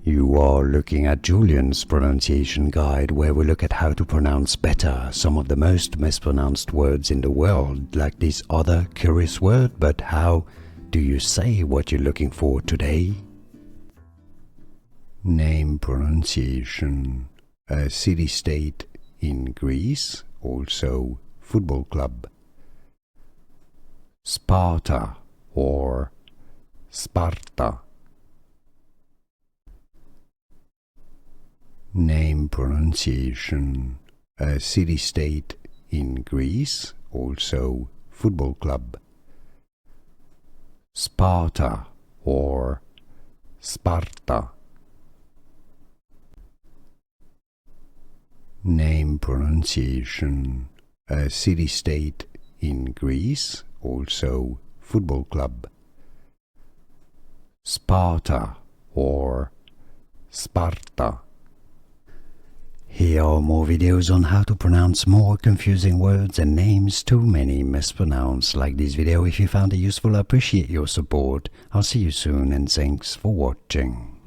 You are looking at Julian's pronunciation guide, where we look at how to pronounce better some of the most mispronounced words in the world, like this other curious word. But how do you say what you're looking for today? Name pronunciation. A city-state in Greece, also football club. Sparta or Sparta. Name pronunciation. A city-state in Greece, also football club. Sparta or Sparta. Name pronunciation. A city-state in Greece, also football club. Sparta or Sparta. Here are more videos on how to pronounce more confusing words and names too many mispronounced. Like this video if you found it useful. I appreciate your support. I'll see you soon and thanks for watching.